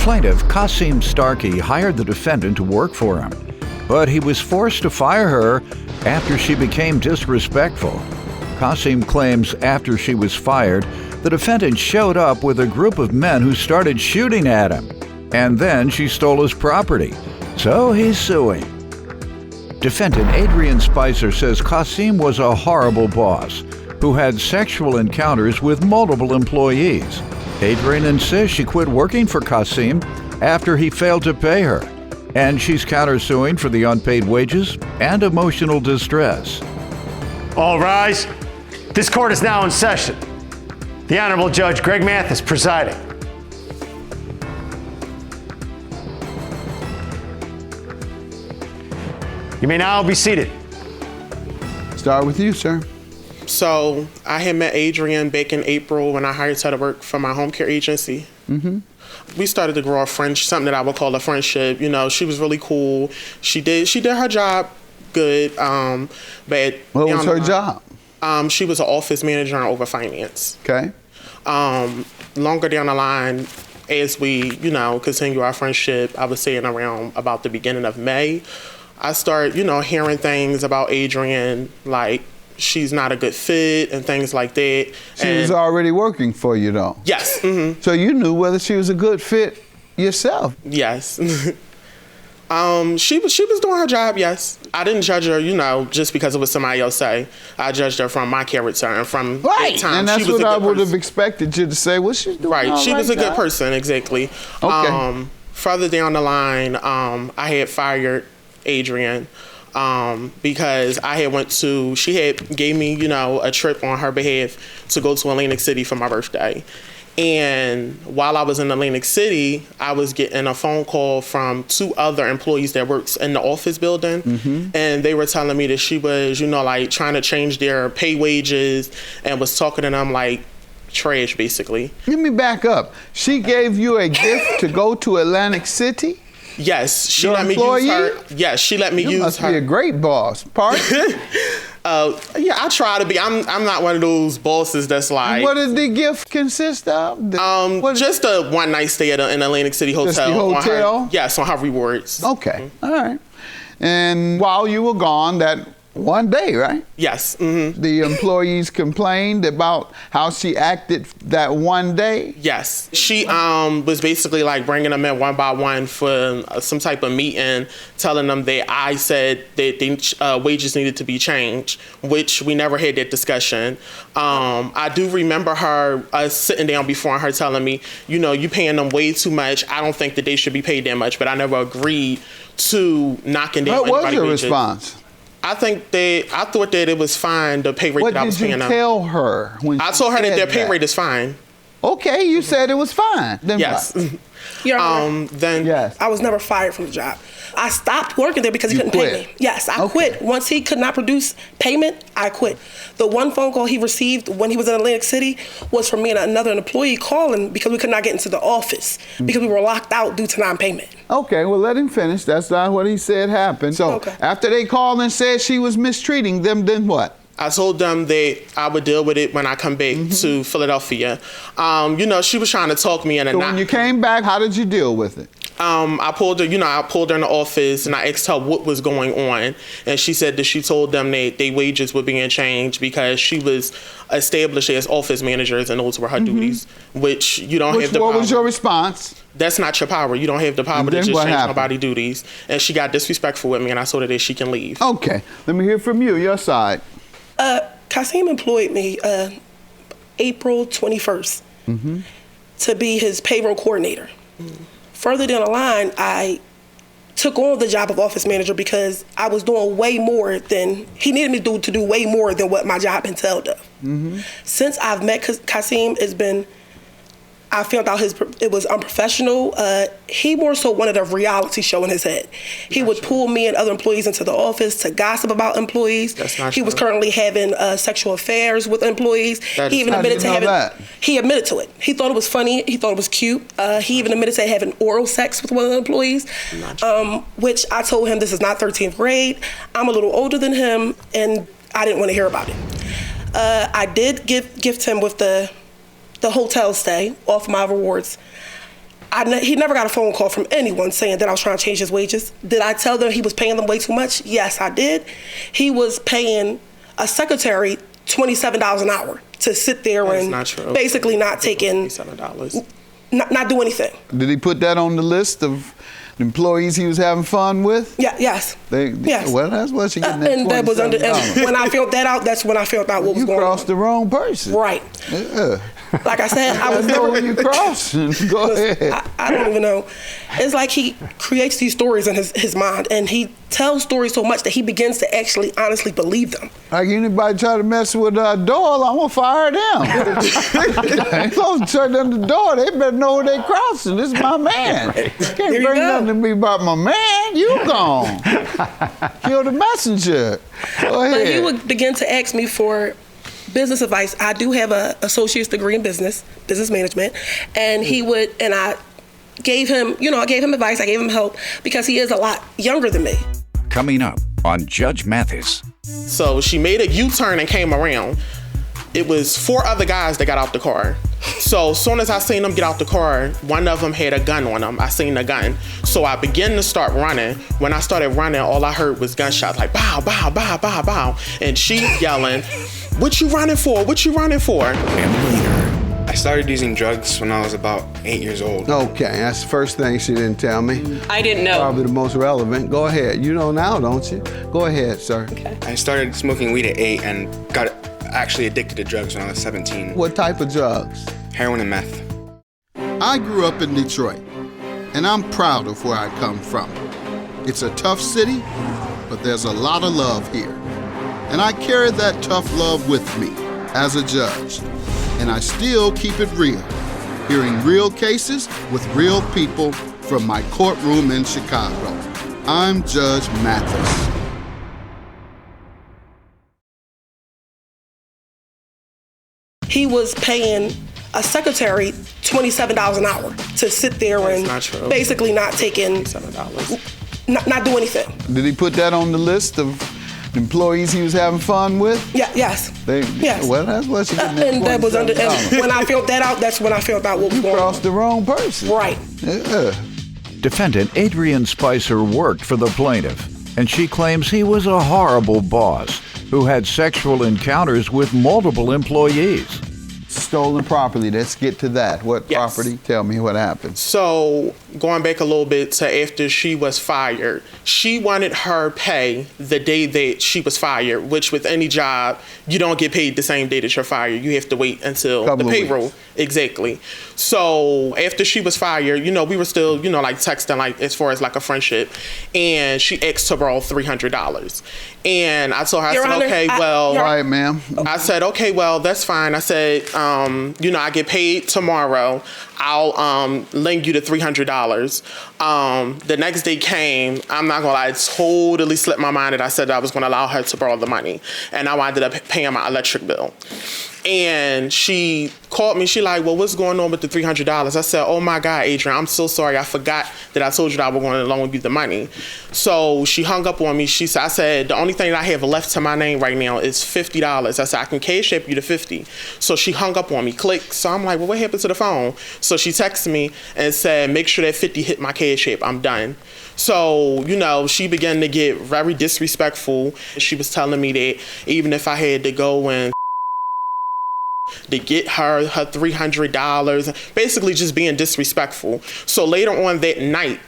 plaintiff, Qasim Starkey, hired the defendant to work for him, but he was forced to fire her after she became disrespectful. Qasim claims after she was fired, the defendant showed up with a group of men who started shooting at him, and then she stole his property, so he's suing. Defendant Adrian Spicer says Qasim was a horrible boss who had sexual encounters with multiple employees. Adrian insists she quit working for Qasim after he failed to pay her, and she's countersuing for the unpaid wages and emotional distress. All rise. This court is now in session. The Honorable Judge Greg Mathis presiding. You may now be seated. Start with you, sir. So I had met Adrian back in April when I hired her to work for my home care agency. Mm-hmm. We started to grow a friendship, something that I would call a friendship. You know, she was really cool. She did her job good. But what was her job? She was an office manager over finance. Okay. Longer down the line, as we, continue our friendship, I was saying around about the beginning of May, I started, hearing things about Adrian, like she's not a good fit and things like that. She was already working for you, though? Yes. Mm-hmm. So you knew whether she was a good fit yourself? Yes. She was doing her job, yes. I didn't judge her, just because it was somebody else say. I judged her from my character and from that time. And that's what I would have expected you to say. Well, she's doing right. She was a good job. person, exactly. Okay. Further down the line, I had fired Adrian because she had gave me, a trip on her behalf to go to Atlantic City for my birthday. And while I was in Atlantic City, I was getting a phone call from 2 other employees that works in the office building. Mm-hmm. And they were telling me that she was, trying to change their pay wages and was talking to them like trash, basically. Let me back up. She gave you a gift to go to Atlantic City? Yes, she let me use her. Yes, she let me use her. You must be a great boss. Pardon? Yeah, I try to be. I'm not one of those bosses that's like. And what did the gift consist of? Just a one-night stay at an Atlantic City hotel. Just the hotel? Yes, on her rewards. Okay, all right. And while you were gone, that one day, right? Yes. Mm-hmm. The employees complained about how she acted that one day? Yes. She was basically like bringing them in one by one for some type of meeting, telling them that I said that the wages needed to be changed, which we never had that discussion. I do remember her sitting down before her telling me, you paying them way too much. I don't think that they should be paid that much, but I never agreed to knocking down anybody's wages. What was your response? I thought that it was fine, the pay rate that I was paying them. What did you tell her when I told her that their pay rate is fine. Okay, you said it was fine. Then yes. Your Honor, then yes. I was never fired from the job. I stopped working there because he couldn't pay me. Yes, I quit. Once he could not produce payment, I quit. The one phone call he received when he was in Atlantic City was from me and another employee calling because we could not get into the office because we were locked out due to non-payment. Okay, well, let him finish. That's not what he said happened. So after they called and said she was mistreating them, then what? I told them that I would deal with it when I come back to Philadelphia. She was trying to talk me in. So when you came back, how did you deal with it? I pulled her in the office and I asked her what was going on. And she said that she told them that their wages were being changed because she was established as office managers and those were her duties, which you don't have the power. What was your response? That's not your power. You don't have the power to just change nobody's duties. And she got disrespectful with me and I told her that she can leave. Okay, let me hear from you, your side. Qasim employed me April 21st to be his payroll coordinator. Further down the line, I took on the job of office manager because I was doing way more than he needed me to do way more than what my job entailed of. Since I've met Qasim, I found out it was unprofessional. He more so wanted a reality show in his head. He would pull me and other employees into the office to gossip about employees. He was currently having sexual affairs with employees. He even admitted to having. He admitted to it. He thought it was funny. He thought it was cute. He even admitted to having oral sex with one of the employees, which I told him this is not 13th grade. I'm a little older than him, and I didn't want to hear about it. I did gift him with the hotel stay off my rewards. He never got a phone call from anyone saying that I was trying to change his wages. Did I tell them he was paying them way too much? Yes, I did. He was paying a secretary $27 an hour to sit there and basically not taking $27. Not do anything. Did he put that on the list of employees he was having fun with? Yeah, yes. Yes. Well, that's what she getting that and that was under. And when I found that out, that's when I found out what was going on. You crossed the wrong person. Right. Yeah. Like I said, I was never. Who you crossing? Go ahead. I don't even know. It's like he creates these stories in his mind, and he tells stories so much that he begins to actually honestly believe them. Like anybody try to mess with Doyle, I'm gonna fire them. They supposed to turn them the door. They better know who they crossing. This is my man. You can't bring nothing to me about my man. You gone. Kill the messenger. Go ahead. But he would begin to ask me for business advice. I do have an associate's degree in business management, and I gave him advice, I gave him help because he is a lot younger than me. Coming up on Judge Mathis. So she made a U-turn and came around. It was 4 other guys that got out the car. So as soon as I seen them get out the car, one of them had a gun on them. I seen the gun. So I began to start running. When I started running, all I heard was gunshots, like bow, bow, bow, bow, bow. And she yelling, "What you running for? What you running for?" And later, I started using drugs when I was about 8 years old. Okay, that's the first thing she didn't tell me. I didn't know. Probably the most relevant. Go ahead. You know now, don't you? Go ahead, sir. Okay. I started smoking weed at 8 and got actually addicted to drugs when I was 17. What type of drugs? Heroin and meth. I grew up in Detroit, and I'm proud of where I come from. It's a tough city, but there's a lot of love here. And I carry that tough love with me as a judge. And I still keep it real, hearing real cases with real people from my courtroom in Chicago. I'm Judge Mathis. He was paying a secretary $27 an hour to sit there and basically not taking $27. Not do anything. Did he put that on the list of employees he was having fun with? Yeah, yes. Yes. Well, that's what she getting that And that was under. And when I found that out, that's when I found out what was going on. You crossed the wrong person. Right. Yeah. defendant Adrian Spicer worked for the plaintiff, and she claims he was a horrible boss who had sexual encounters with multiple employees. Stolen property. Let's get to that. What property? Tell me what happened. So going back a little bit to after she was fired, she wanted her pay the day that she was fired, which with any job, you don't get paid the same day that you're fired. You have to wait until the payroll. Weeks. Exactly. So after she was fired, you know, we were still, you know, like texting, like as far as like a friendship. And she asked to borrow $300. And I told her, I said, okay, well. All right, ma'am. I said, okay, well, that's fine. I said, you know, I get paid tomorrow. I'll lend you the $300. The next day came. I'm not gonna lie, it totally slipped my mind that I said that I was gonna allow her to borrow the money, and I ended up paying my electric bill. And she called me. She like, well, what's going on with the $300? I said, oh my God, Adrian, I'm so sorry. I forgot that I told you that I was going to loan you the money. So she hung up on me. She said, I said, the only thing that I have left to my name right now is $50. I said, I can cash app you the 50. So she hung up on me. Click. So I'm like, well, what happened to the phone? So she texted me and said, make sure that 50 hit my cash app. I'm done. So, you know, she began to get very disrespectful. She was telling me that even if I had to go and to get her $300, basically just being disrespectful. So later on that night,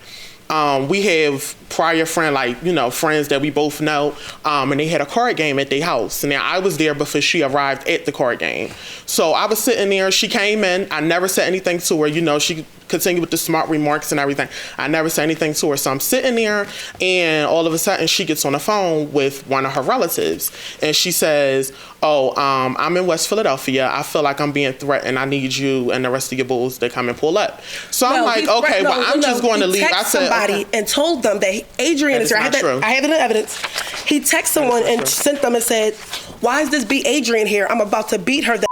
we have prior friend, like, you know, friends that we both know, and they had a card game at their house. And now I was there before she arrived at the card game. So I was sitting there, she came in, I never said anything to her, you know, she continued with the smart remarks and everything. I never said anything to her. So I'm sitting there, and all of a sudden she gets on the phone with one of her relatives, and she says, oh, I'm in West Philadelphia. I feel like I'm being threatened. I need you and the rest of your bulls to come and pull up. So I'm like, okay, well, I'm just going to leave. I said, somebody and told them that Adrian is here. I have it in evidence. He texted someone and sent them and said, why is this B Adrian here? I'm about to beat her up.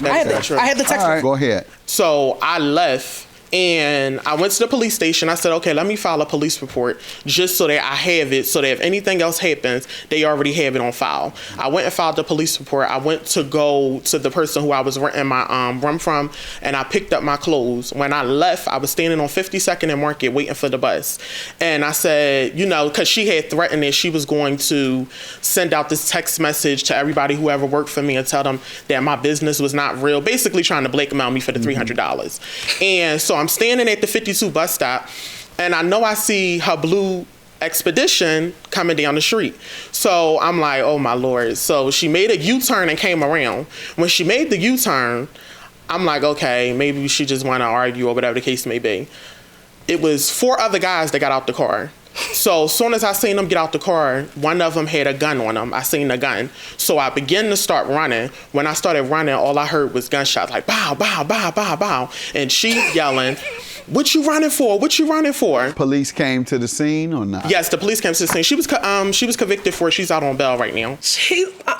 I have the text. All right, go ahead. So I left. And I went to the police station. I said, okay, let me file a police report just so that I have it, so that if anything else happens, they already have it on file. I went and filed the police report. I went to go to the person who I was renting my room from, and I picked up my clothes. When I left, I was standing on 52nd and Market waiting for the bus. And I said, you know, because she had threatened that she was going to send out this text message to everybody who ever worked for me and tell them that my business was not real, basically trying to blackmail me for the $300. And so I'm standing at the 52 bus stop, and I know I see her blue Expedition coming down the street. So I'm like, oh my Lord. So she made a U-turn and came around. When she made the U-turn, I'm like, okay, maybe she just want to argue or whatever the case may be. It was 4 other guys that got out the car. So as soon as I seen them get out the car, one of them had a gun on them. I seen the gun. So I began to start running. When I started running, all I heard was gunshots, like bow, bow, bow, bow, bow. And she yelling, what you running for? What you running for? Police came to the scene or not? Yes, the police came to the scene. She was convicted for it. She's out on bail right now.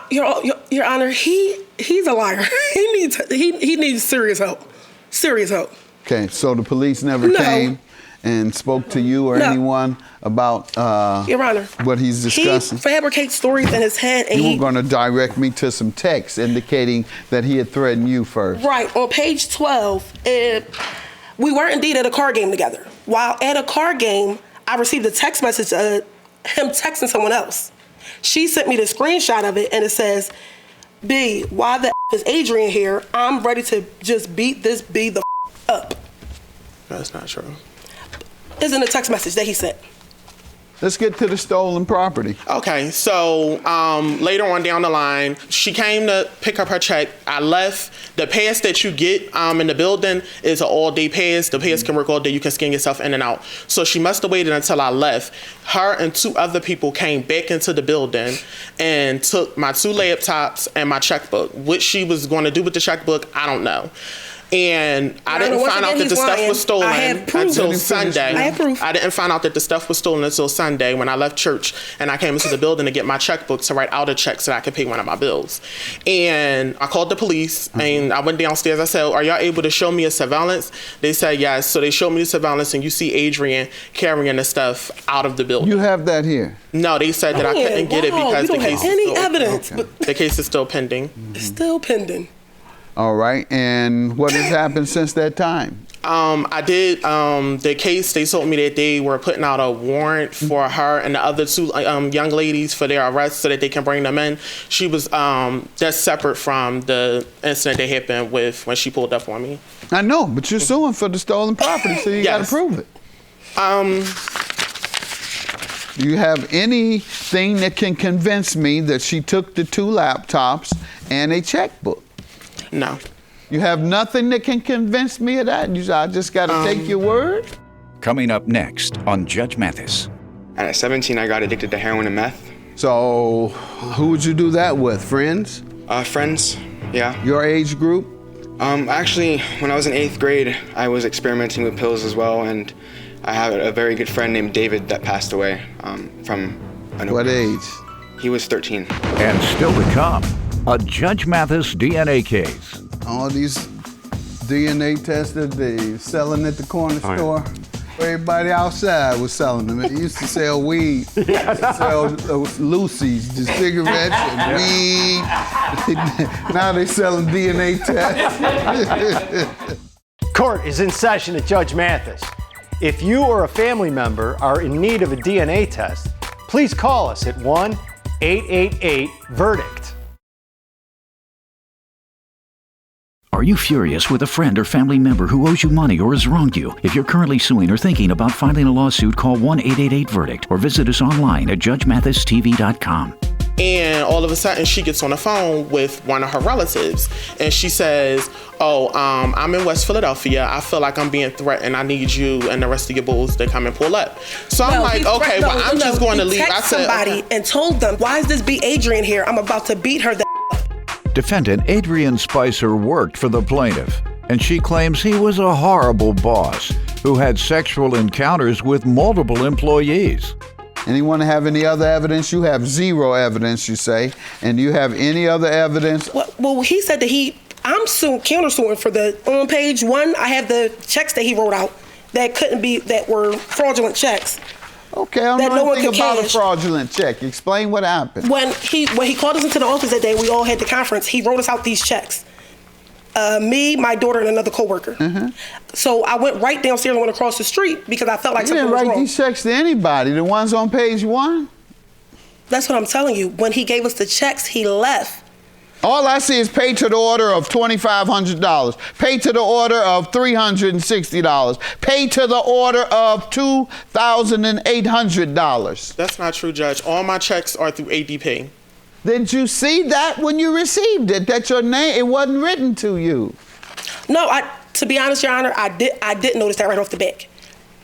Your Honor, he's a liar. He needs serious help. Serious help. Okay, so the police never came and spoke to you or anyone about Your Honor, what he's discussing? He fabricates stories in his head, and you were going to direct me to some text indicating that he had threatened you first. Right, on page 12, we were indeed at a card game together. While at a card game, I received a text message of him texting someone else. She sent me the screenshot of it, and it says, B, why the is Adrian here? I'm ready to just beat this B the up. That's not true. It's in the text message that he sent. Let's get to the stolen property. Okay, so later on down the line, she came to pick up her check. I left. The pass that you get in the building is an all-day pass. The pass can work all day. You can scan yourself in and out. So she must have waited until I left. Her and 2 other people came back into the building and took my 2 laptops and my checkbook. What she was going to do with the checkbook, I don't know. And I didn't find out that the stuff was stolen until Sunday. I have proof. I didn't find out that the stuff was stolen until Sunday when I left church and I came into the building to get my checkbook to write out a check so that I could pay one of my bills. And I called the police and I went downstairs. I said, are y'all able to show me a surveillance? They said yes. So they showed me the surveillance and you see Adrian carrying the stuff out of the building. You have that here? No, they said that I couldn't get it because the case any evidence. Okay. But the case is still pending. It's still pending. All right, and what has happened since that time? I did the case. They told me that they were putting out a warrant for her and the other 2 young ladies for their arrest so that they can bring them in. She was that's separate from the incident that happened with when she pulled up on me. I know, but you're suing for the stolen property, so you got to prove it. Do you have anything that can convince me that she took the 2 laptops and a checkbook? No. You have nothing that can convince me of that? I just got to take your word? Coming up next on Judge Mathis. And at 17, I got addicted to heroin and meth. So, who would you do that with? Friends? Friends, yeah. Your age group? Actually, when I was in 8th grade, I was experimenting with pills as well, and I have a very good friend named David that passed away from an What overdose. age? He was 13. And still to come, a Judge Mathis DNA case. All these DNA tested, they selling at the corner store. Everybody outside was selling them. They used to sell weed, sell Lucy's, the cigarettes and weed. Now they selling DNA tests. Court is in session at Judge Mathis. If you or a family member are in need of a DNA test, please call us at 1-888-VERDICT. Are you furious with a friend or family member who owes you money or has wronged you? If you're currently suing or thinking about filing a lawsuit, call 1-888-VERDICT or visit us online at judgemathisTV.com. And all of a sudden, she gets on the phone with one of her relatives, and she says, I'm in West Philadelphia. I feel like I'm being threatened. I need you and the rest of your bulls to come and pull up. So I'm like, okay, well, I'm just going to leave. I said, somebody and told them, why is this B. Adrian here? I'm about to beat her. Defendant Adrian Spicer worked for the plaintiff, and she claims he was a horrible boss who had sexual encounters with multiple employees. Anyone have any other evidence? You have 0 evidence, you say. And do you have any other evidence? Well, he said that I'm countersuing for the on page 1. I have the checks that he wrote out that were fraudulent checks. Okay, I don't know anything about a fraudulent check. Explain what happened. When he called us into the office that day, we all had the conference. He wrote us out these checks. Me, my daughter, and another coworker. So I went right downstairs and went across the street because I felt like something was wrong. You didn't write these checks to anybody. The ones on page 1. That's what I'm telling you. When he gave us the checks, he left. All I see is pay to the order of $2,500, pay to the order of $360, pay to the order of $2,800. That's not true, Judge. All my checks are through ADP. Did you see that when you received it, that your name, it wasn't written to you? No, to be honest, Your Honor, I did notice that right off the bat.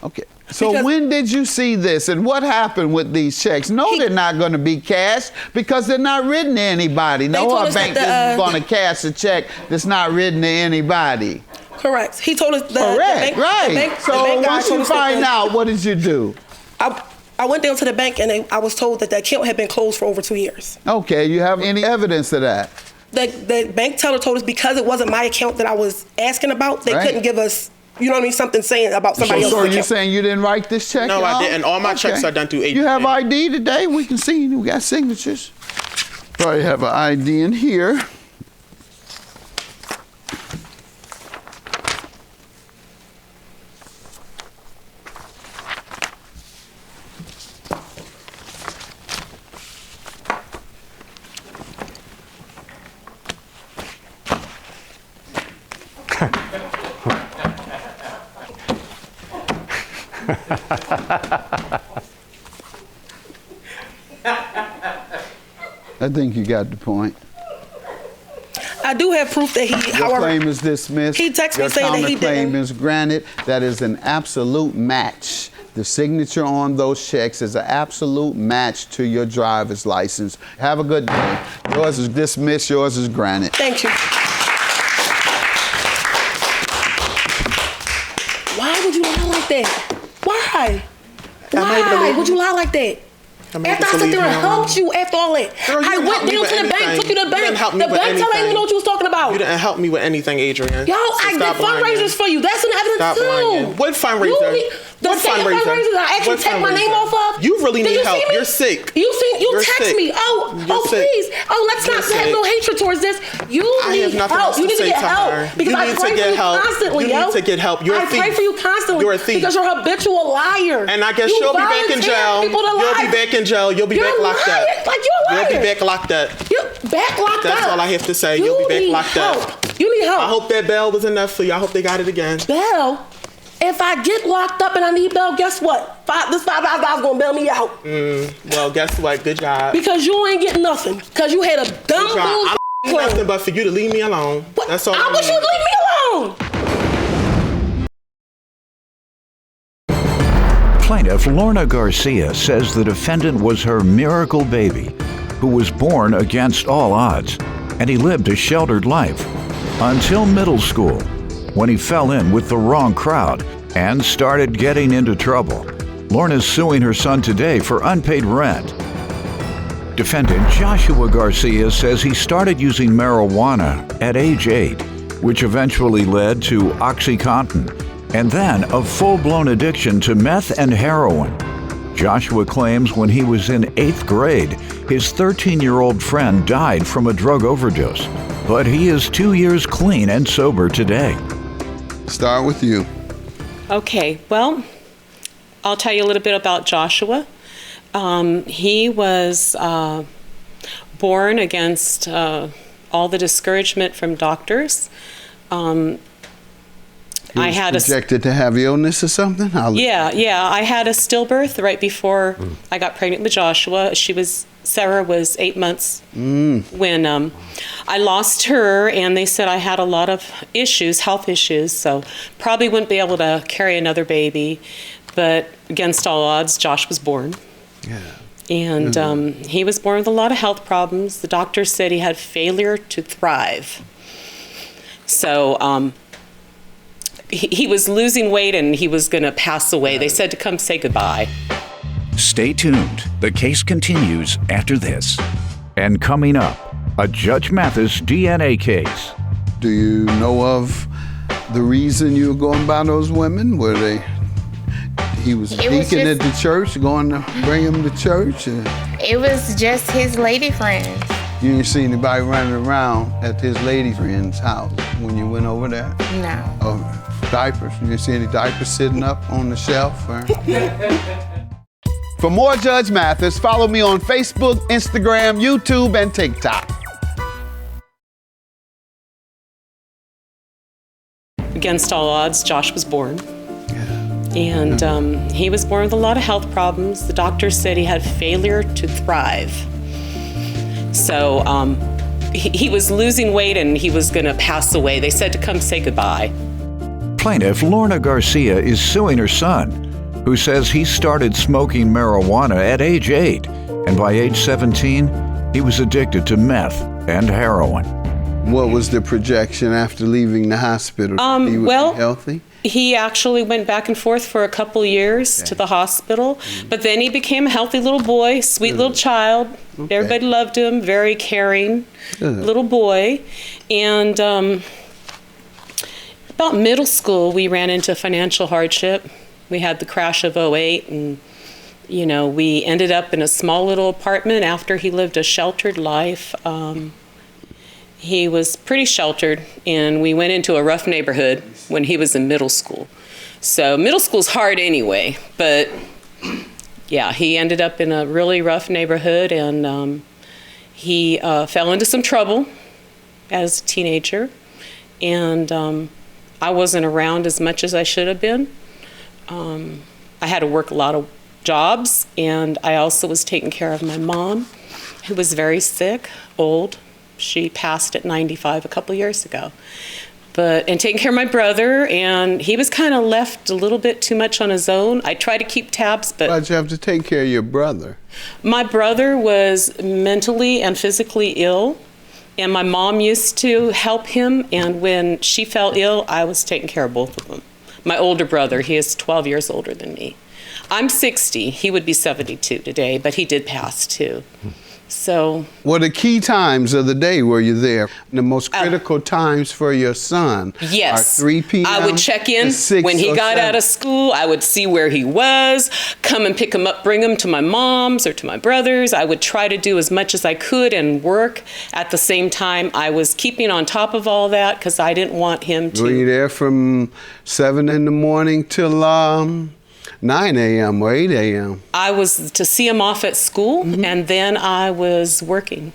Okay. So when did you see this, and what happened with these checks? No, they're not going to be cashed because they're not written to anybody. No, our bank isn't going to cash a check that's not written to anybody. Correct. He told us that. Correct, right. So once you find out, what did you do? I went down to the bank and I was told that the account had been closed for over 2 years. Okay, you have any evidence of that? The bank teller told us because it wasn't my account that I was asking about, they couldn't give us, you know what I mean, something saying about somebody else's account. So you're saying you didn't write this check? No, I didn't. All my checks are done through ADP. You have ID today? We can see. We got signatures. Probably have an ID in here. I think you got the point. I do have proof that Your claim is dismissed. He texted me saying that he didn't. Your claim is granted. That is an absolute match. The signature on those checks is an absolute match to your driver's license. Have a good day. Yours is dismissed. Yours is granted. Thank you. Why would you lie like that? Why? Why would you lie like that? After I sat there and helped you after all that. I went down to the bank, took you to the bank. The bank teller didn't even know what you was talking about. You didn't help me with anything, Adrian. Yo, I did fundraisers for you. That's an evidence too. What fundraiser? The same fundraisers I actually take my name off of. You really need help. You're sick. You text me. Oh, please. Oh, let's not have no hatred towards this. You need help. You need to get help. Because I pray for you constantly, yo. You need to get help. You're a thief. I pray for you constantly. You're a thief. Because you're a habitual liar. And I guess you'll be back in jail. You'll be back in jail. You'll be back locked up. Like you're a liar. You'll be back locked up. You're back locked up. That's all I have to say. You'll be back locked up. You need help. I hope that bail was enough for you. I hope they got it again. Bail? If I get locked up and I need bail, guess what? This $5,000 gonna bail me out. Well, guess what? Good job. Because you ain't getting nothing. Because you had a dumb bull. I don't need nothing but for you to leave me alone. What? That's all. I wish you'd leave me alone. Plaintiff Lorna Garcia says the defendant was her miracle baby, who was born against all odds, and he lived a sheltered life until middle school, when he fell in with the wrong crowd and started getting into trouble. Lorna's suing her son today for unpaid rent. Defendant Joshua Garcia says he started using marijuana at age 8, which eventually led to OxyContin, and then a full-blown addiction to meth and heroin. Joshua claims when he was in 8th grade, his 13-year-old friend died from a drug overdose, but he is 2 years clean and sober today. Start with you. Okay, well, I'll tell you a little bit about Joshua. He was born against all the discouragement from doctors. I had projected to have illness or something? Yeah. I had a stillbirth right before I got pregnant with Joshua. Sarah was 8 months when I lost her, and they said I had a lot of issues, health issues, so probably wouldn't be able to carry another baby. But against all odds, Josh was born. Yeah. And he was born with a lot of health problems. The doctor said he had failure to thrive. So he was losing weight and he was going to pass away. They said to come say goodbye. Stay tuned. The case continues after this. And coming up, a Judge Mathis DNA case. Do you know of the reason you were going by those women? He was deacon at the church, going to bring him to church? It was just his lady friends. You didn't see anybody running around at his lady friend's house when you went over there? No. Oh, diapers. You didn't see any diapers sitting up on the shelf? For more Judge Mathis, follow me on Facebook, Instagram, YouTube, and TikTok. Against all odds, Josh was born. And he was born with a lot of health problems. The doctor said he had failure to thrive. So he was losing weight and he was going to pass away. They said to come say goodbye. Plaintiff Lorna Garcia is suing her son, who says he started smoking marijuana at age 8, and by age 17, he was addicted to meth and heroin. What was the projection after leaving the hospital? He was healthy? He actually went back and forth for a couple years to the hospital, but then he became a healthy little boy, sweet little child. Everybody loved him, very caring little boy. And about middle school, we ran into financial hardship. We had the crash of '08, and we ended up in a small little apartment after he lived a sheltered life. He was pretty sheltered, and we went into a rough neighborhood when he was in middle school. So middle school's hard anyway, but yeah, he ended up in a really rough neighborhood, and he fell into some trouble as a teenager, and I wasn't around as much as I should have been. I had to work a lot of jobs, and I also was taking care of my mom, who was very sick, old. She passed at 95 a couple years ago. And taking care of my brother, and he was kind of left a little bit too much on his own. I try to keep tabs, but... Why'd you have to take care of your brother? My brother was mentally and physically ill, and my mom used to help him, and when she fell ill, I was taking care of both of them. My older brother, he is 12 years older than me. I'm 60, he would be 72 today, but he did pass too. So, what are the key times of the day were you there? The most critical times for your son yes, are 3 p.m. I would check in when he got out of school. I would see where he was, come and pick him up, bring him to my mom's or to my brother's. I would try to do as much as I could and work at the same time. I was keeping on top of all that because I didn't want him to. Were you there from 7 in the morning till 9 a.m. or 8 a.m.? I was to see him off at school, and then I was working.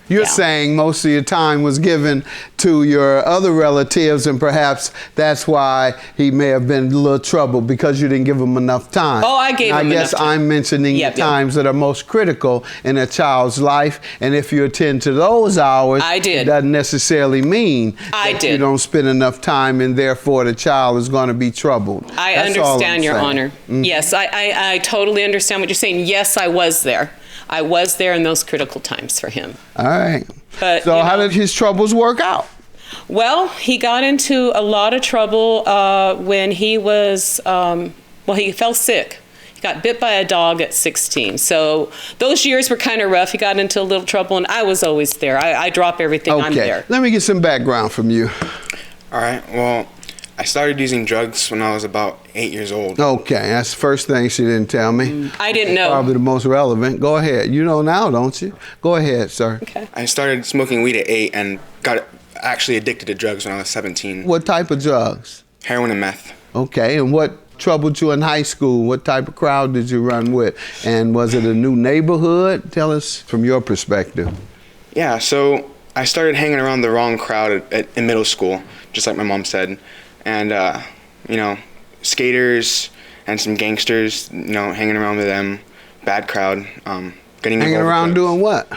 You're saying most of your time was given to your other relatives, and perhaps that's why he may have been in a little trouble, because you didn't give him enough time. Oh, I gave him enough time. I guess I'm mentioning the times that are most critical in a child's life, and if you attend to those hours, it doesn't necessarily mean that you don't spend enough time, and therefore the child is going to be troubled. I understand, Your Honor. Yes, I totally understand what you're saying. Yes, I was there. I was there in those critical times for him. All right. But, so how did his troubles work out? Well, he got into a lot of trouble when he was, he fell sick. He got bit by a dog at 16. So those years were kind of rough. He got into a little trouble, and I was always there. I drop everything. Okay. I'm there. Let me get some background from you. All right. Well, I started using drugs when I was about 8 years old. Okay, that's the first thing she didn't tell me. I didn't know. Probably the most relevant. Go ahead. You know now, don't you? Go ahead, sir. Okay. I started smoking weed at 8 and got actually addicted to drugs when I was 17. What type of drugs? Heroin and meth. Okay, and what troubled you in high school? What type of crowd did you run with? And was it a new neighborhood? Tell us from your perspective. Yeah, so I started hanging around the wrong crowd in middle school, just like my mom said. And, skaters and some gangsters, hanging around with them, bad crowd, Hanging around doing what?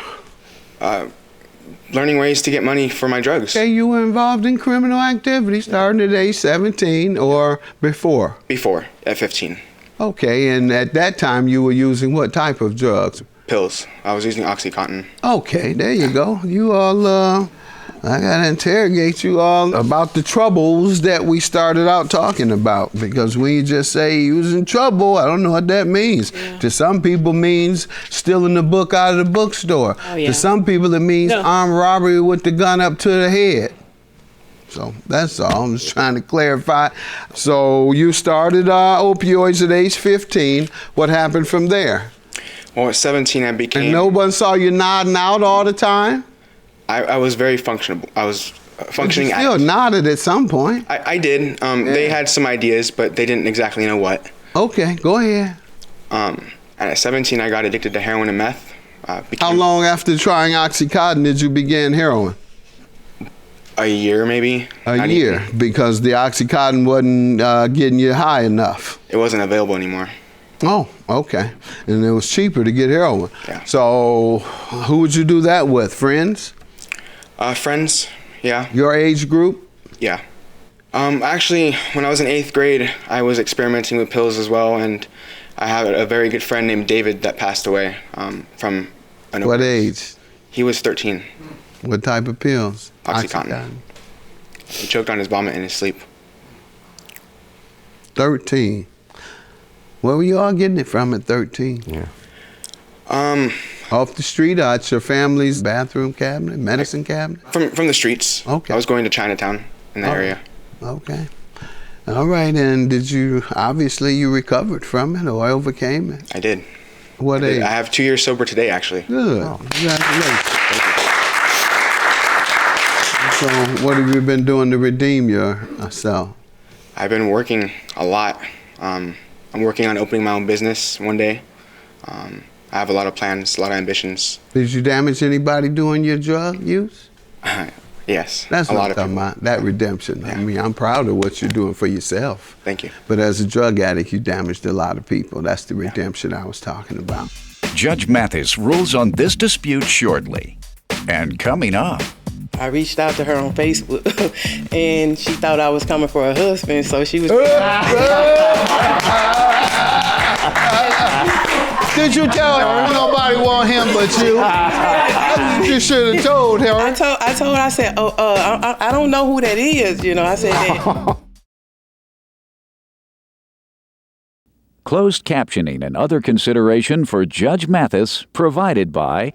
Learning ways to get money for my drugs. Okay, you were involved in criminal activity starting at age 17 or before? Before, at 15. Okay, and at that time you were using what type of drugs? Pills. I was using OxyContin. Okay, there you go. You all, I gotta interrogate you all about the troubles that we started out talking about, because when you just say you was in trouble, I don't know what that means. Yeah. To some people means stealing the book out of the bookstore. Oh, yeah. To some people it means armed robbery with the gun up to the head. So that's all. I'm just trying to clarify. So you started opioids at age 15. What happened from there? Well, at 17, I became. And no one saw you nodding out all the time? I was very functional. I was functioning. You still nodded at some point. I did. They had some ideas, but they didn't exactly know what. Okay, go ahead. And at 17, I got addicted to heroin and meth. How long after trying Oxycontin did you begin heroin? A year, maybe. A year, because the Oxycontin wasn't getting you high enough. It wasn't available anymore. Oh, okay. And it was cheaper to get heroin. Yeah. So who would you do that with? Friends? Friends, yeah. Your age group? Yeah. Actually, when I was in 8th grade, I was experimenting with pills as well, and I have a very good friend named David that passed away from an What overdose. age? He was 13. What type of pills? Oxycontin. He choked on his vomit in his sleep. 13. Where were you all getting it from at 13? Yeah. Off the street, out your family's bathroom cabinet, medicine cabinet? From the streets. Okay. I was going to Chinatown in the area. Okay. All right, and obviously you recovered from it or overcame it? I did. What age? I have 2 years sober today, actually. Good. Congratulations. So what have you been doing to redeem yourself? I've been working a lot. I'm working on opening my own business one day. I have a lot of plans, a lot of ambitions. Did you damage anybody doing your drug use? Yes. That's a what lot I'm of talking people. about, that redemption. Yeah. I mean, I'm proud of what you're doing for yourself. Thank you. But as a drug addict, you damaged a lot of people. That's the redemption I was talking about. Judge Mathis rules on this dispute shortly. And coming up, I reached out to her on Facebook, and she thought I was coming for her husband, so she was. Did you tell her nobody want him but you? You should have told her. I told her, I said, I don't know who that is, you know. I said that. Closed captioning and other consideration for Judge Mathis provided by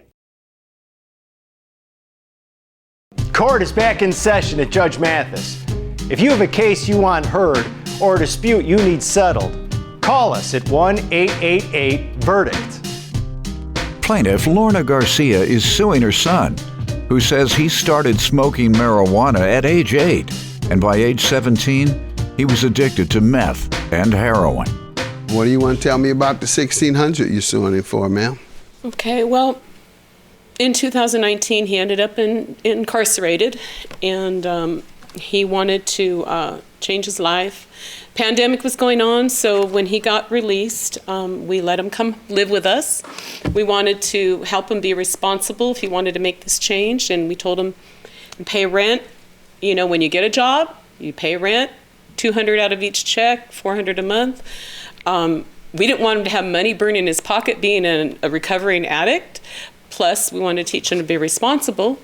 Court is back in session at Judge Mathis. If you have a case you want heard or a dispute you need settled, call us at 1-888-VERDICT. plaintiff Lorna Garcia is suing her son, who says he started smoking marijuana at age 8, and by age 17, he was addicted to meth and heroin. What do you want to tell me about the $1,600 you're suing him for, ma'am? Okay, well, in 2019, he ended up incarcerated, and he wanted to change his life. Pandemic was going on, so when he got released, we let him come live with us. We wanted to help him be responsible if he wanted to make this change, and we told him, pay rent. You know, when you get a job, you pay rent, $200 out of each check, $400 a month. We didn't want him to have money burning in his pocket being a recovering addict. Plus, we wanted to teach him to be responsible.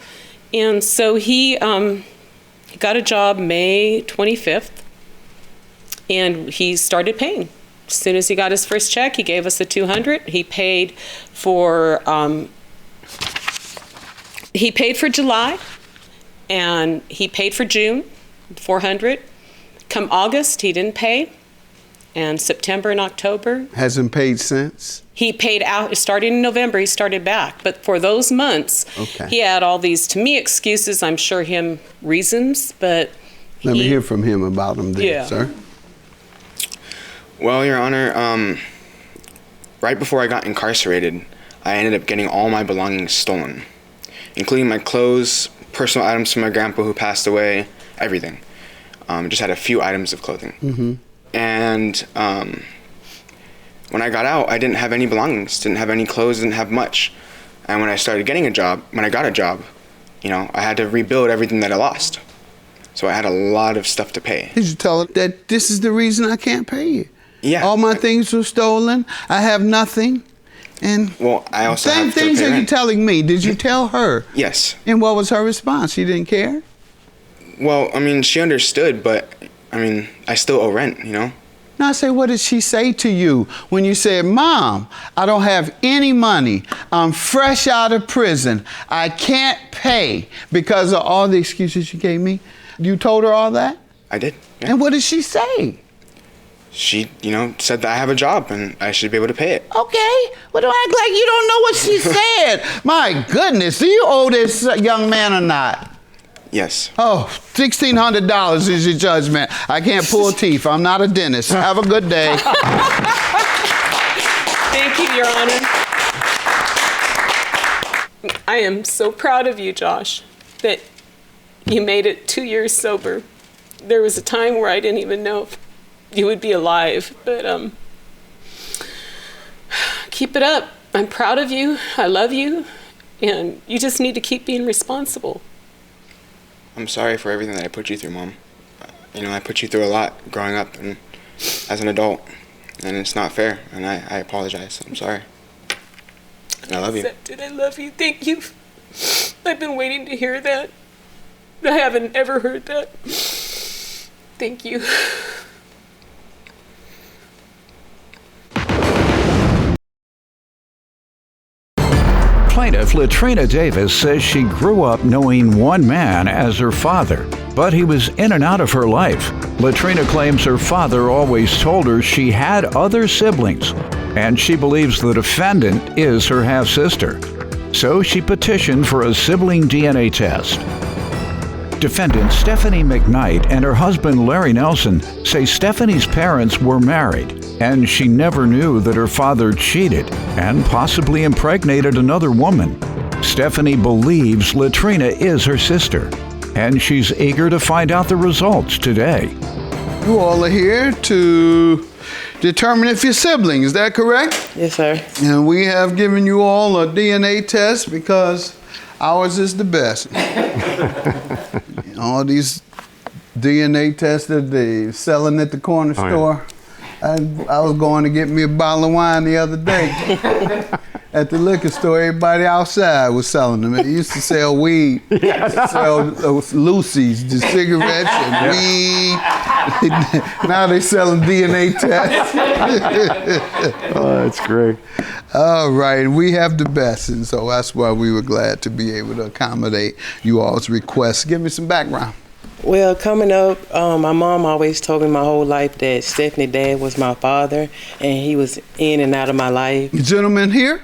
And so he got a job May 25th, and he started paying. As soon as he got his first check, he gave us the $200. He paid for July, and he paid for June, $400. Come August, he didn't pay. And September and October. Hasn't paid since? He paid out, starting in November, he started back. But for those months, he had all these, to me, excuses, I'm sure him reasons, but Let me hear from him about them then, Yeah. sir. Well, Your Honor, right before I got incarcerated, I ended up getting all my belongings stolen, including my clothes, personal items from my grandpa who passed away, everything. Just had a few items of clothing. Mm-hmm. And when I got out, I didn't have any belongings, didn't have any clothes, didn't have much. And when I started getting a job, when I got a job, you know, I had to rebuild everything that I lost. So I had a lot of stuff to pay. Did you tell her that this is the reason I can't pay you? Yeah. All my things were stolen. I have nothing. And well, I also same have to things pay are you rent. telling me. Did you tell her? Yes. And what was her response? She didn't care? Well, I mean, she understood, but I mean, I still owe rent, you know? Now I say, what did she say to you when you said, Mom, I don't have any money. I'm fresh out of prison. I can't pay because of all the excuses you gave me. You told her all that? I did. Yeah. And what did she say? She, said that I have a job and I should be able to pay it. Okay. Well, don't act like you don't know what she said. My goodness, do you owe this young man or not? Yes. Oh, $1,600 is your judgment. I can't pull teeth. I'm not a dentist. Have a good day. Thank you, Your Honor. I am so proud of you, Josh, that you made it 2 years sober. There was a time where I didn't even know if you would be alive, but keep it up. I'm proud of you. I love you, and you just need to keep being responsible. I'm sorry for everything that I put you through, Mom. I put you through a lot growing up and as an adult, and it's not fair, and I apologize. I'm sorry. And I love you. Accepted. I love you. Thank you. I've been waiting to hear that. I haven't ever heard that. Thank you. Plaintiff Latrina Davis says she grew up knowing one man as her father, but he was in and out of her life. Latrina claims her father always told her she had other siblings, and she believes the defendant is her half-sister. So she petitioned for a sibling DNA test. Defendant Stephanie McKnight and her husband Larry Nelson say Stephanie's parents were married, and she never knew that her father cheated and possibly impregnated another woman. Stephanie believes Latrina is her sister, and she's eager to find out the results today. You all are here to determine if you're siblings, is that correct? Yes, sir. And we have given you all a DNA test because ours is the best. All these DNA tests that they're selling at the corner store. I was going to get me a bottle of wine the other day. At the liquor store, everybody outside was selling them. They used to sell weed, sell Lucy's, the cigarettes and weed. Now they selling DNA tests. Oh, that's great. All right, we have the best, and so that's why we were glad to be able to accommodate you all's requests. Give me some background. Well, coming up, my mom always told me my whole life that Stephanie's dad was my father, and he was in and out of my life. The gentleman here?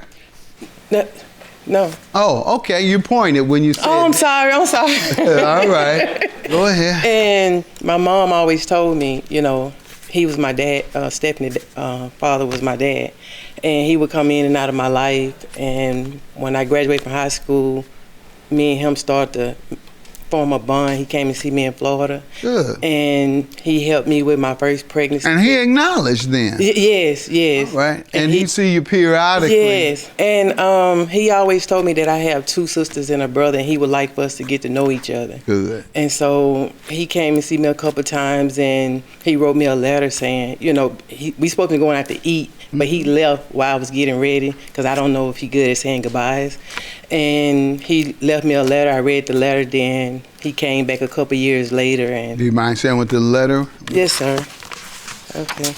No. Oh, okay. You pointed when you said. Oh, I'm sorry. All right. Go ahead. And my mom always told me, he was my dad. Stephanie's father was my dad, and he would come in and out of my life. And when I graduated from high school, me and him started to form a bond. He came to see me in Florida. Good. And he helped me with my first pregnancy. And he acknowledged then? Yes. All right. And he see you periodically? Yes. And he always told me that I have two sisters and a brother, and he would like for us to get to know each other. Good. And so he came and see me a couple times, and he wrote me a letter saying, we supposed to be going out to eat, but he left while I was getting ready because I don't know if he good at saying goodbyes. And he left me a letter. I read the letter, then he came back a couple years later. And do you mind sharing with the letter? Yes, sir. Okay.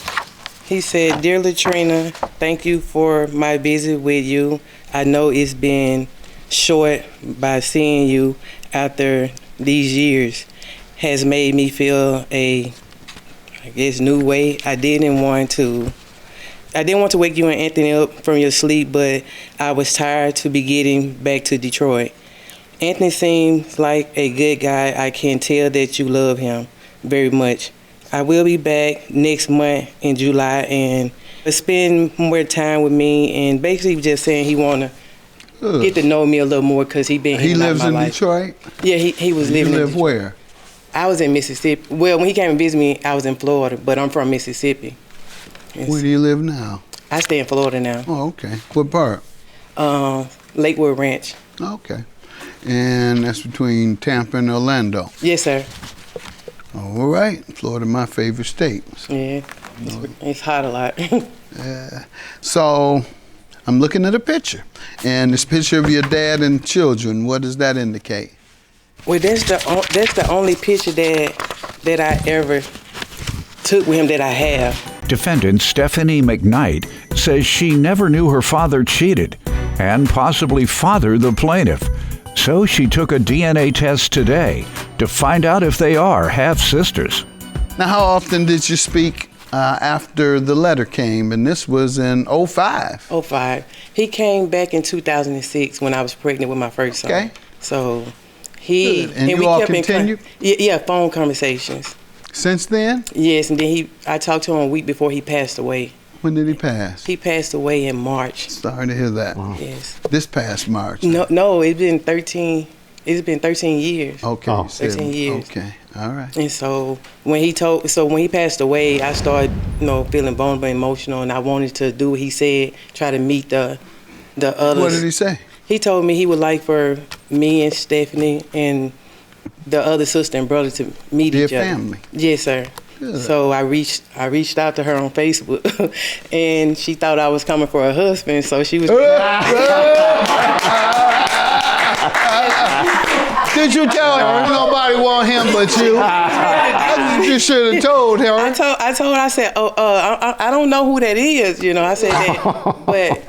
He said, "Dear Latrina, thank you for my visit with you. I know it's been short, by seeing you after these years has made me feel new way. I didn't want to wake you and Anthony up from your sleep, but I was tired to be getting back to Detroit. Anthony seems like a good guy. I can tell that you love him very much. I will be back next month in July and spend more time with me, and basically just saying he want to get to know me a little more because he been He lives lives in Detroit? Yeah, he was living in Detroit. You live where? I was in Mississippi. Well, when he came and visited me, I was in Florida, but I'm from Mississippi. Yes. Where do you live now? I stay in Florida now. Oh, okay. What part? Lakewood Ranch. Okay. And that's between Tampa and Orlando? Yes, sir. All right. Florida, my favorite state. So, yeah. It's hot a lot. Yeah. So I'm looking at a picture. And this picture of your dad and children, what does that indicate? Well, that's the only picture that I ever took with him that I have. Defendant Stephanie McKnight says she never knew her father cheated and possibly fathered the plaintiff. So she took a DNA test today to find out if they are half-sisters. Now, how often did you speak after the letter came? And this was in 05. 05. He came back in 2006 when I was pregnant with my first son. Okay. So he Good. And you all continued? Yeah, phone conversations. Since then? Yes, and then I talked to him a week before he passed away. When did he pass? He passed away in March. Sorry to hear that. Yes. This past March. No, it's been 13 years. Okay. 13 years. Okay. All right. And so when he passed away, I started, feeling vulnerable and emotional, and I wanted to do what he said, try to meet the others. What did he say? He told me he would like for me and Stephanie and the other sister and brother to meet each other. Your family? Yes, sir. Good. So I reached out to her on Facebook, and she thought I was coming for her husband, so she was. Did you tell her nobody want him but you? You should have told her. I told her, I said, I don't know who that is, I said that, but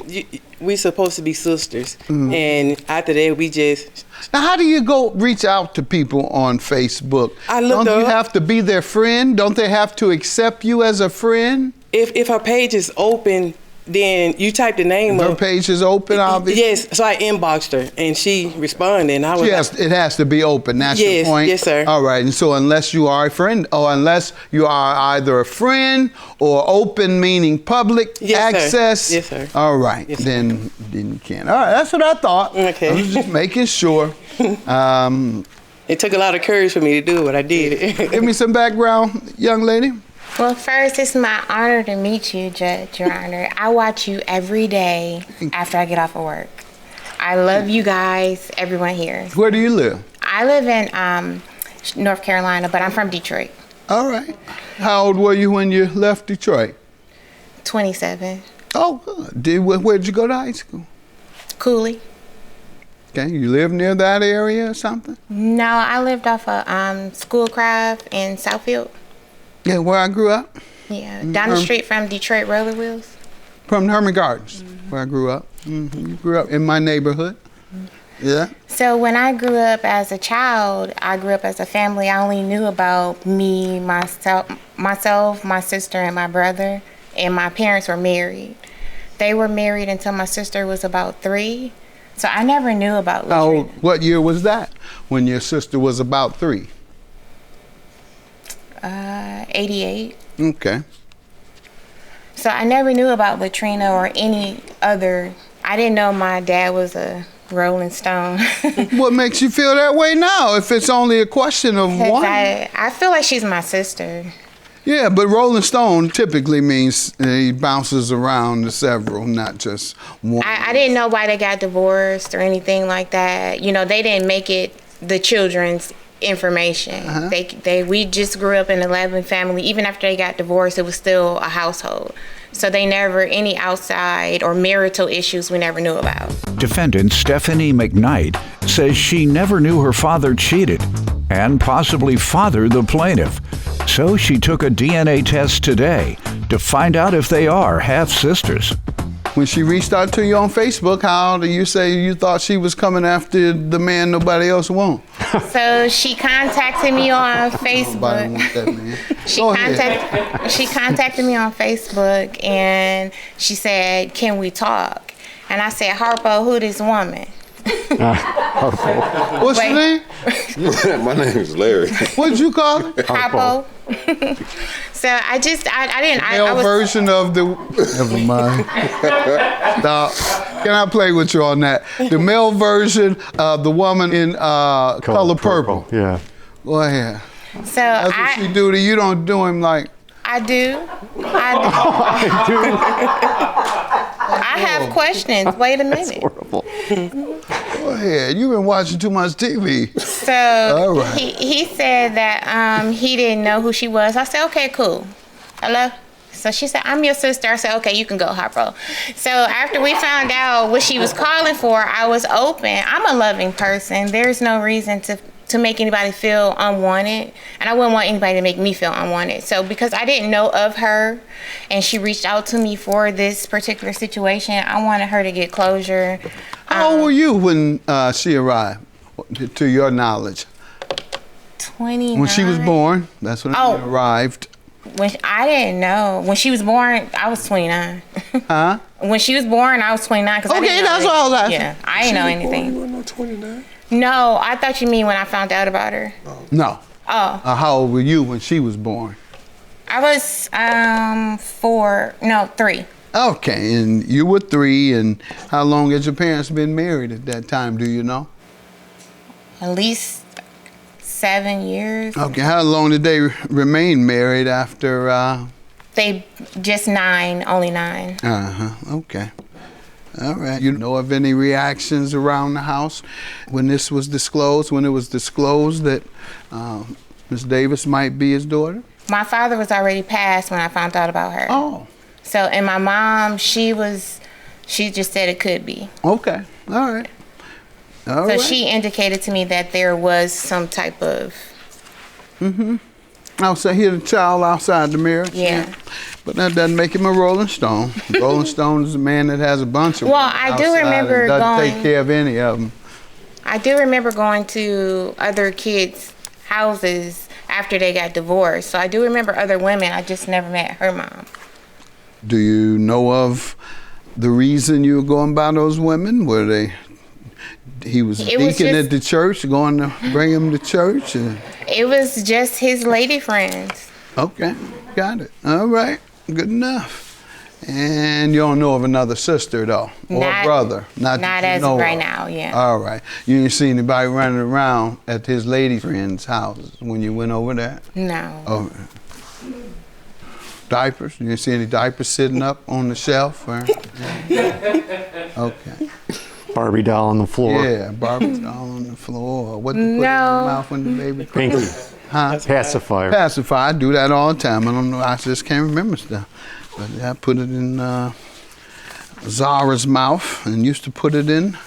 we supposed to be sisters. Mm-hmm. And after that, we just. Now, how do you go reach out to people on Facebook? Don't you have to be their friend? Don't they have to accept you as a friend? If her page is open, then you type the name Her page is open, obviously? Yes, so I inboxed her, and she responded, and I was it has to be open, that's your point? Yes, sir. All right, and so unless you are a friend, or unless you are either a friend or open, meaning public access. Sir. Yes, sir. All right, yes, then you can. All right, that's what I thought. Okay. I was just making sure. It took a lot of courage for me to do it, but I did. Give me some background, young lady. Well, first, it's my honor to meet you, Judge, Your Honor. I watch you every day after I get off of work. I love you guys, everyone here. Where do you live? I live in North Carolina, but I'm from Detroit. All right. How old were you when you left Detroit? 27. Oh, good. Where did you go to high school? Cooley. Okay, you live near that area or something? No, I lived off of Schoolcraft in Southfield. Yeah, where I grew up. Yeah, down the street from Detroit Roller Wheels. From Herman Gardens, where I grew up. Mm-hmm. You grew up in my neighborhood. Yeah. So when I grew up as a child, I grew up as a family. I only knew about me, myself, my sister, and my brother. And my parents were married. They were married until my sister was about 3. So I never knew about Latrina. What year was that? When your sister was about 3? 88. Okay. So I never knew about Latrina or any other. I didn't know my dad was a Rolling Stone. What makes you feel that way now if it's only a question of one? I feel like she's my sister. Yeah, but Rolling Stone typically means he bounces around to several, not just one. I didn't know why they got divorced or anything like that. They didn't make it the children's information. Uh-huh. We just grew up in a loving family. Even after they got divorced, it was still a household. So they never, any outside or marital issues we never knew about. Defendant Stephanie McKnight says she never knew her father cheated and possibly fathered the plaintiff. So she took a DNA test today to find out if they are half-sisters. When she reached out to you on Facebook, how do you say you thought she was coming after the man nobody else wants? So she contacted me on Facebook. She contacted me on Facebook and she said, "Can we talk?" And I said, "Harpo, who this woman?" What's your name? My name is Larry. What'd you call it? Harpo. So I didn't. Male version of the. Never mind. Now, can I play with you on that? The male version of the woman in color purple. Yeah. Go ahead. So that's what she do to you. Don't do him like. I do. I have questions. Wait a minute. That's horrible. Go ahead. You've been watching too much TV. So all right. he said that he didn't know who she was. I said, okay, cool. Hello? So she said, I'm your sister. I said, okay, you can go, Harpo. So after we found out what she was calling for, I was open. I'm a loving person. There's no reason to make anybody feel unwanted, and I wouldn't want anybody to make me feel unwanted. So because I didn't know of her and she reached out to me for this particular situation, I wanted her to get closure. How old were you when she arrived? to your knowledge? 29. When she was born, that's when Oh. you arrived. I didn't know. When she was born, I was 29. Huh? When she was born, I was 29. Okay, that's what I was asking. Yeah, I didn't know anything. You were not 29. No, I thought you mean when I found out about her. No. Oh, How old were you when she was born? I was 3. Okay, and you were 3, and how long had your parents been married at that time, do you know? At least 7 years. Okay, how long did they remain married after? They just 9, only 9. Okay. All right. You know of any reactions around the house when this was disclosed, when it was disclosed that Miss Davis might be his daughter? My father was already passed when I found out about her. Oh. So, and my mom, she just said it could be. Okay. All right. All So right. she indicated to me that there was some type of. Outside, hear the child outside the mirror. Yeah. But that doesn't make him a Rolling Stone. Rolling Stone is a man that has a bunch of. Well, I do outside remember and doesn't going- take care of any of them. I do remember going to other kids' houses after they got divorced. So I do remember other women. I just never met her mom. Do you know of the reason you were going by those women? Were they? He was It was deacon just- at the church, going to bring him to church. It was just his lady friends. Okay, got it. All right, good enough. And you don't know of another sister though, or Not- brother? that not you as know of right of. now, yeah. All right. You didn't see anybody running around at his lady friend's house when you went over there? No. Oh. Diapers? You didn't see any diapers sitting up on the shelf? Or? Okay. Barbie doll on the floor. Yeah, Barbie doll on the floor. What to put in the No. mouth when the baby cries? Pinky. Huh? Pacifier. Pacifier. I do that all the time. I don't know. I just can't remember stuff. But I put it in Zara's mouth and used to put it in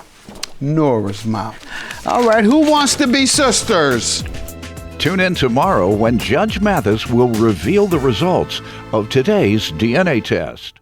Nora's mouth. All right. Who wants to be sisters? Tune in tomorrow when Judge Mathis will reveal the results of today's DNA test.